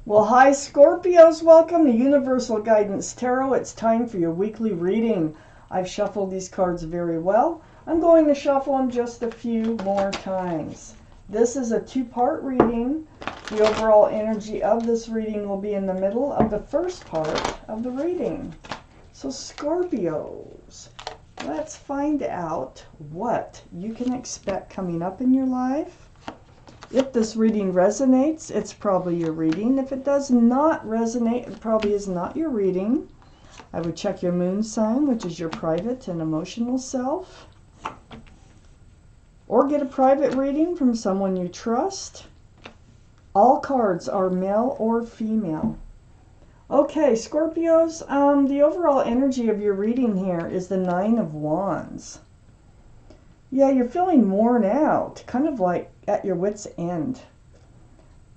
Well, hi Scorpios, welcome to Universal Guidance Tarot. It's time for your weekly reading. I've shuffled these cards very well. I'm going to shuffle them just a few more times. This is a two-part reading. The overall energy of this reading will be in the middle of the first part of the reading. So Scorpios, let's find out what you can expect coming up in your life. If this reading resonates, it's probably your reading. If it does not resonate, it probably is not your reading. I would check your moon sign, which is your private and emotional self. Or get a private reading from someone you trust. All cards are male or female. Okay, Scorpios, the overall energy of your reading here is the Nine of Wands. Yeah, you're feeling worn out, kind of like at your wit's end.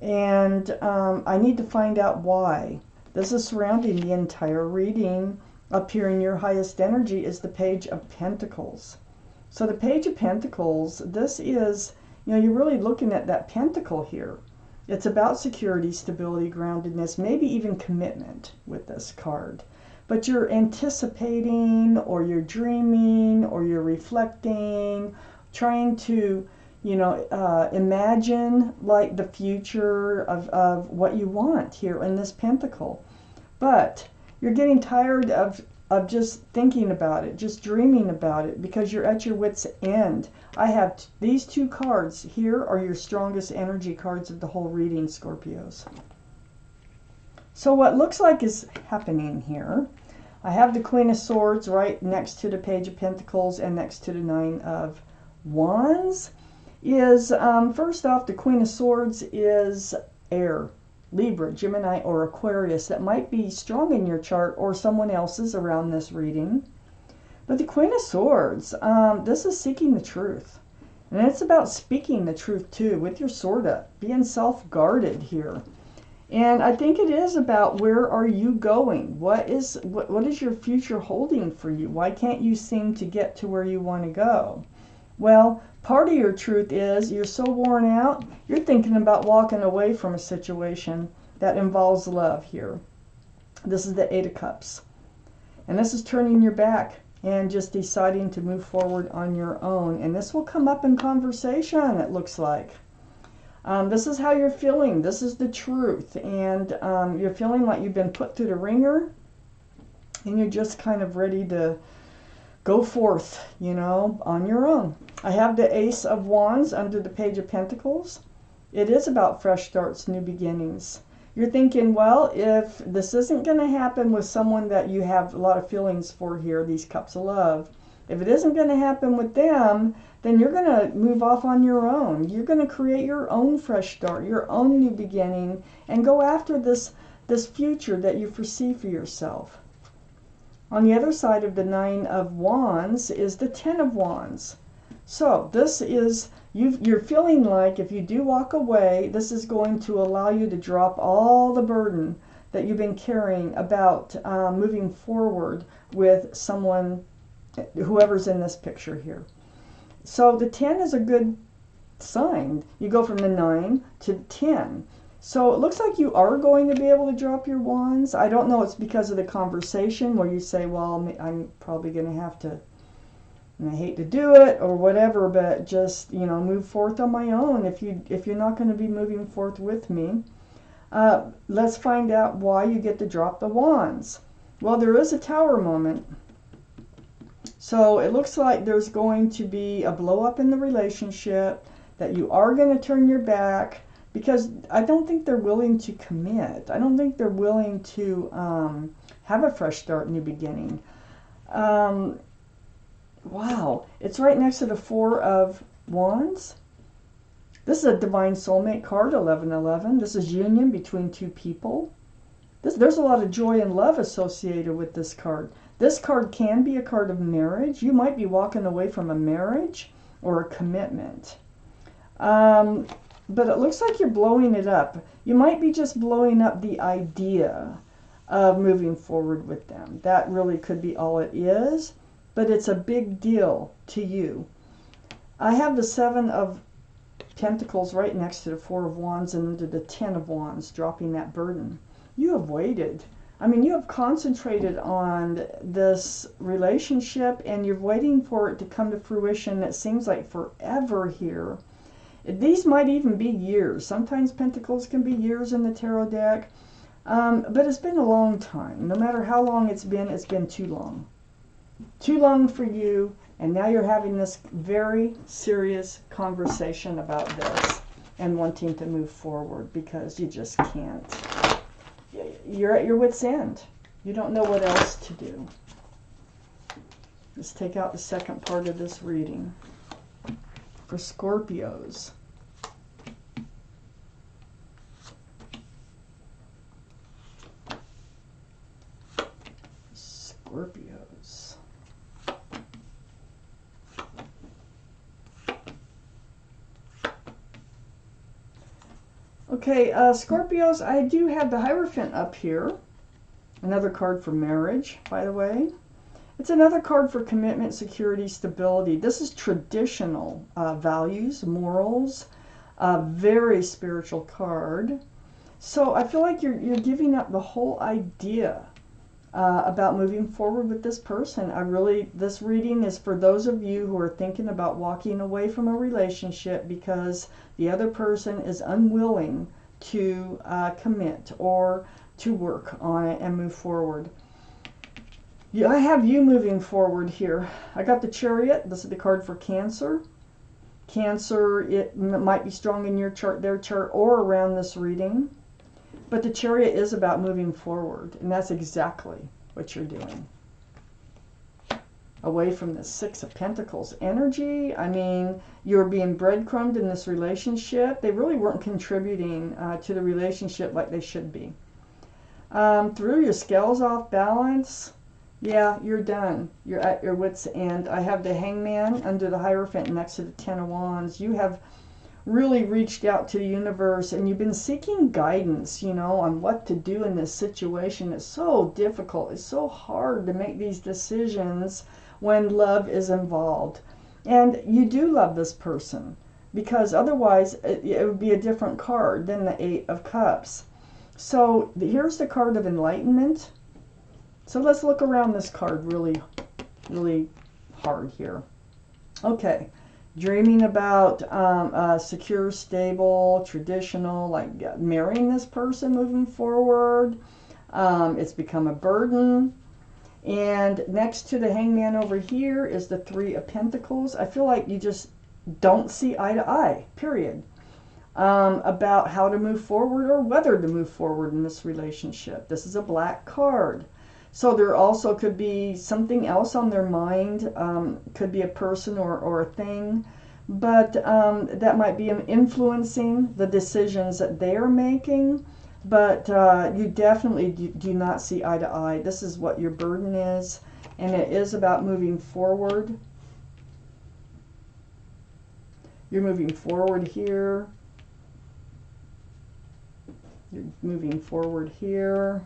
And I need to find out why. This is surrounding the entire reading. Up here in your highest energy is the Page of Pentacles. So the Page of Pentacles, this is, you're really looking at that pentacle here. It's about security, stability, groundedness, maybe even commitment with this card. But you're anticipating, or you're dreaming, or you're reflecting, trying to, imagine like the future of what you want here in this pentacle. But you're getting tired of just thinking about it, just dreaming about it, because you're at your wit's end. I have these two cards here are your strongest energy cards of the whole reading, Scorpios. So what looks like is happening here, I have the Queen of Swords right next to the Page of Pentacles and next to the Nine of Wands. Is, first off, the Queen of Swords is air, Libra, Gemini, or Aquarius. That might be strong in your chart or someone else's around this reading. But the Queen of Swords, this is seeking the truth. And it's about speaking the truth too, with your sword up, being self-guarded here. And I think it is about, where are you going? What is your future holding for you? Why can't you seem to get to where you want to go? Well, part of your truth is you're so worn out, you're thinking about walking away from a situation that involves love here. This is the Eight of Cups. And this is turning your back and just deciding to move forward on your own. And this will come up in conversation, it looks like. This is how you're feeling. This is the truth. And you're feeling like you've been put through the ringer. And you're just kind of ready to go forth, on your own. I have the Ace of Wands under the Page of Pentacles. It is about fresh starts, new beginnings. You're thinking, well, if this isn't going to happen with someone that you have a lot of feelings for here, these cups of love, if it isn't going to happen with them, then you're going to move off on your own. You're going to create your own fresh start, your own new beginning, and go after this future that you foresee for yourself. On the other side of the Nine of Wands is the Ten of Wands. So this is, you're feeling like if you do walk away, this is going to allow you to drop all the burden that you've been carrying about moving forward with someone, whoever's in this picture here. So the 10 is a good sign. You go from the 9 to 10. So it looks like you are going to be able to drop your wands. I don't know, it's because of the conversation where you say, well, I'm probably going to have to, and I hate to do it or whatever, but just, move forth on my own if you're not going to be moving forth with me. Let's find out why you get to drop the wands. Well, there is a Tower moment. So it looks like there's going to be a blow up in the relationship, that you are going to turn your back, because I don't think they're willing to commit. I don't think they're willing to have a fresh start, new beginning. Wow, it's right next to the Four of Wands. This is a Divine Soulmate card, 1111. This is union between two people. There's a lot of joy and love associated with this card. This card can be a card of marriage. You might be walking away from a marriage or a commitment. But it looks like you're blowing it up. You might be just blowing up the idea of moving forward with them. That really could be all it is, but it's a big deal to you. I have the Seven of Pentacles right next to the Four of Wands and into the Ten of Wands, dropping that burden. You have waited. I mean, you have concentrated on this relationship and you're waiting for it to come to fruition. It seems like forever here. These might even be years. Sometimes Pentacles can be years in the tarot deck. But it's been a long time. No matter how long it's been too long. Too long for you. And now you're having this very serious conversation about this and wanting to move forward because you just can't. You're at your wit's end. You don't know what else to do. Let's take out the second part of this reading. For Scorpios. Scorpios. Okay, Scorpios, I do have the Hierophant up here. Another card for marriage, by the way. It's another card for commitment, security, stability. This is traditional values, morals, a very spiritual card. So I feel like you're giving up the whole idea about moving forward with this person. This reading is for those of you who are thinking about walking away from a relationship because the other person is unwilling to commit or to work on it and move forward. Yeah, I have you moving forward here. I got the Chariot. This is the card for Cancer. Cancer, it might be strong in your chart, their chart, or around this reading. But the Chariot is about moving forward, and that's exactly what you're doing. Away from the Six of Pentacles energy. I mean, you're being breadcrumbed in this relationship. They really weren't contributing to the relationship like they should be. Through your scales off balance, yeah, you're done. You're at your wit's end. I have the Hangman under the Hierophant next to the Ten of Wands. You have really reached out to the universe and you've been seeking guidance, you know, on what to do in this situation. It's so difficult. It's so hard to make these decisions when love is involved. And you do love this person because otherwise it would be a different card than the Eight of Cups. So here's the card of enlightenment. So let's look around this card really, really hard here. Okay. Dreaming about secure, stable, traditional, like marrying this person moving forward. It's become a burden. And next to the Hangman over here is the Three of Pentacles. I feel like you just don't see eye to eye, period. About how to move forward or whether to move forward in this relationship. This is a black card. So there also could be something else on their mind. Could be a person or a thing. But that might be influencing the decisions that they are making. But you definitely do not see eye to eye. This is what your burden is. And it is about moving forward. You're moving forward here. You're moving forward here.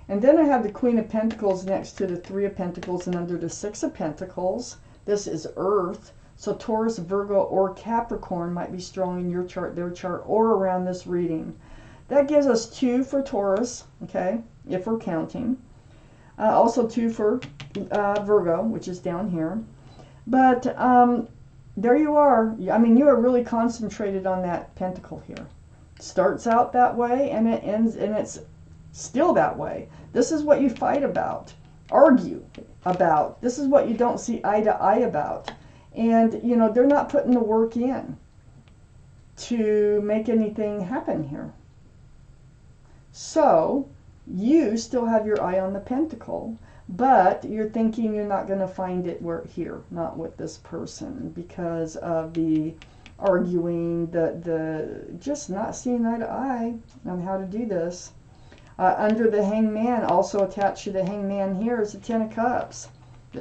And then I have the Queen of Pentacles next to the Three of Pentacles and under the Six of Pentacles. This is Earth. So Taurus, Virgo, or Capricorn might be strong in your chart, their chart, or around this reading. That gives us 2 for Taurus, okay, if we're counting. Also 2 for Virgo, which is down here. But there you are. I mean, you are really concentrated on that pentacle here. It starts out that way, and it ends, and it's still that way. This is what you fight about, argue about. This is what you don't see eye to eye about. And, you know, they're not putting the work in to make anything happen here. So, you still have your eye on the pentacle, but you're thinking you're not going to find it here, not with this person, because of the arguing, the just not seeing eye to eye on how to do this. Under the Hangman, also attached to the Hangman here, is the Ten of Cups.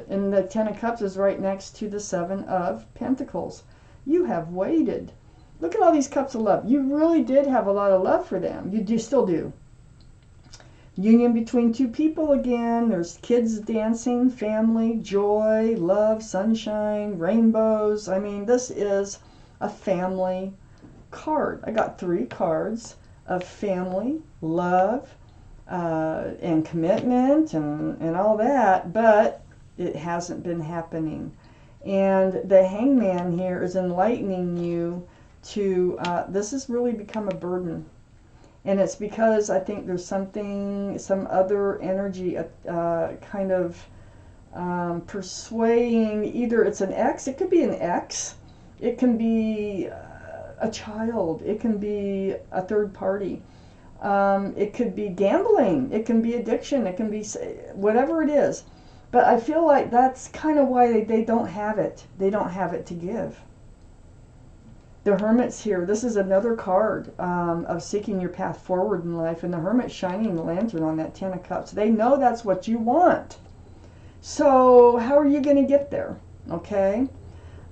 And the Ten of Cups is right next to the Seven of Pentacles. You have waited. Look at all these cups of love. You really did have a lot of love for them. You still do. Union between two people again. There's kids dancing, family, joy, love, sunshine, rainbows. I mean, this is a family card. I got 3 cards of family, love, and commitment and all that, but it hasn't been happening. And the Hangman here is enlightening you to, this has really become a burden. And it's because I think there's some other energy kind of persuading, either it's an ex, it could be an ex, it can be a child, it can be a third party, it could be gambling, it can be addiction, it can be whatever it is. But I feel like that's kind of why they don't have it. They don't have it to give. The Hermit's here. This is another card of seeking your path forward in life. And the Hermit's shining the lantern on that 10 of Cups. They know that's what you want. So how are you going to get there? Okay.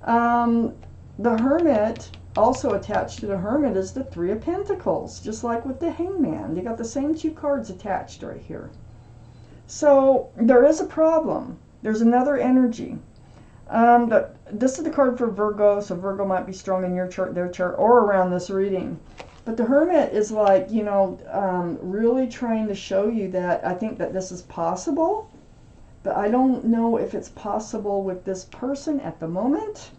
The Hermit, also attached to the Hermit, is the 3 of Pentacles. Just like with the Hangman. They got the same 2 cards attached right here. So there is a problem. There's another energy. This is the card for Virgo, so Virgo might be strong in your chart, their chart, or around this reading. But the Hermit is like, you know, really trying to show you that I think that this is possible, but I don't know if it's possible with this person at the moment.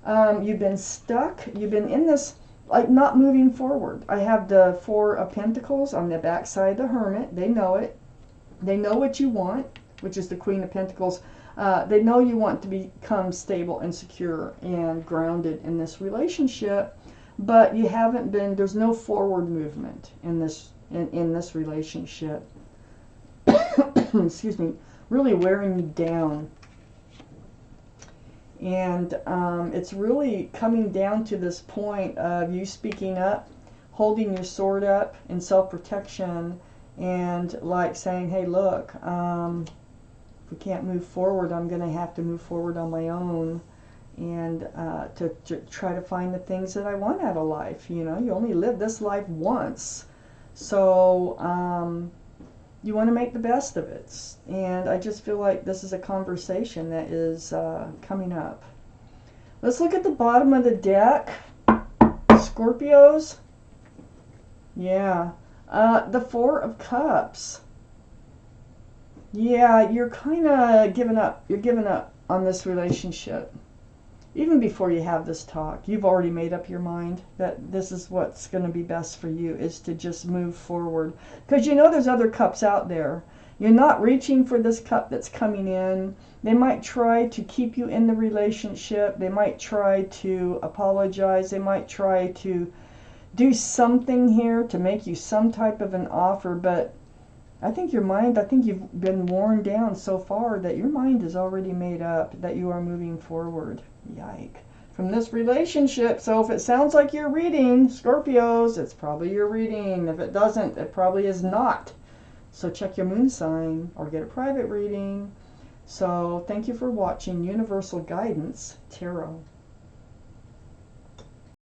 You've been stuck. You've been in this, like, not moving forward. I have the 4 of Pentacles on the back side of the Hermit. They know it. They know what you want, which is the Queen of Pentacles. They know you want to become stable and secure and grounded in this relationship, but you haven't been, there's no forward movement in this relationship. Excuse me, really wearing you down. And it's really coming down to this point of you speaking up, holding your sword up in self-protection, and like saying, hey, look, if we can't move forward, I'm going to have to move forward on my own, and to try to find the things that I want out of life. You know, you only live this life once, so you want to make the best of it. And I just feel like this is a conversation that is coming up. Let's look at the bottom of the deck. Scorpios. Yeah. The 4 of Cups. Yeah, you're kind of giving up. You're giving up on this relationship. Even before you have this talk, you've already made up your mind that this is what's going to be best for you, is to just move forward. Because you know there's other cups out there. You're not reaching for this cup that's coming in. They might try to keep you in the relationship. They might try to apologize. They might try to do something here to make you some type of an offer, but I think your mind, I think you've been worn down so far that your mind is already made up that you are moving forward. Yike. From this relationship. So if it sounds like you're reading, Scorpios, it's probably your reading. If it doesn't, it probably is not. So check your moon sign or get a private reading. So thank you for watching Universal Guidance Tarot.